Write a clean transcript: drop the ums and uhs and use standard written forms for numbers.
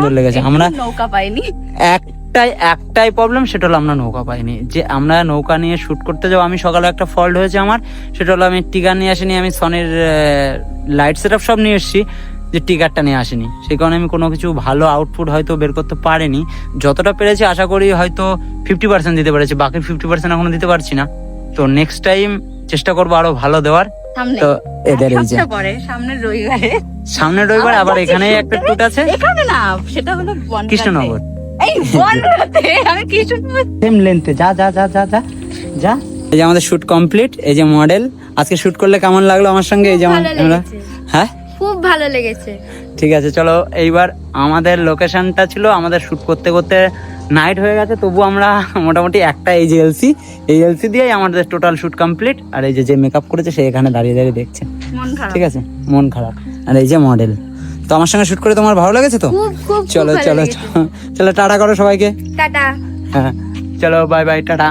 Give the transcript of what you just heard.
সুন্দর লেগেছে। আমরা নৌকা পাইনি, একটাই প্রবলেম, সেটা হলো আমরা নৌকা পাইনি। যে আমরা নৌকা নিয়ে শুট করতে যাবো, আমি সকালে একটা ফল্ট হয়েছে আমার, সেটা হলো আমি টিকার নিয়ে আসিনি, আমি সনির লাইট সেট আপ সব নিয়ে এসেছি, যে টিকারটা নিয়ে আসিনি, সেই কারণে আমি কোনো কিছু ভালো আউটপুট হয়তো বের করতে পারিনি। যতটা পেরেছি আশা করি হয়তো 50% দিতে পেরেছি, বাকি 50% এখনো দিতে পারছি না। তো নেক্সট টাইম চেষ্টা করবো আরো ভালো দেওয়ার। সামনে তো এদের এই যে সপ্তাহ পরে সামনের রবিবারে, সামনের রবিবার আবার এখানে একটা টুট আছে, এখানে না, সেটা হলো বনগাঁতে। কৃষ্ণনগর, এই বনগাঁতে, আমি কৃষ্ণনগর। সেম লেন্থে। যা যা যা যা যা যা। এই যে আমাদের শুট কমপ্লিট, এই যে মডেল আজকে শুট করলে কেমন লাগলো আমার সঙ্গে, এই যে ভালো আমরা, লেগেছে। হ্যাঁ খুব ভালো লেগেছে। ঠিক আছে, চলো এইবার আমাদের লোকেশনটা ছিল, আমাদের শুট করতে করতে নাইট হয়ে গেছে, তবু আমরা মোটামুটি একটা এই যে এলসি দিয়েই আমাদের টোটাল শুট কমপ্লিট। আর এই যে মেকআপ করেছে সে এখানে দাঁড়িয়ে দাঁড়িয়ে দেখছে, মন খারাপ। ঠিক আছে, মন খারাপ। আর এই যে মডেল, তো আমার সঙ্গে শুট করে তোমার ভালো লেগেছে তো? খুব খুব চলো ভালো চলো লেগেছে। চলো টাটা করো সবাইকে। টাটা। হ্যাঁ চলো, বাই বাই, টাটা।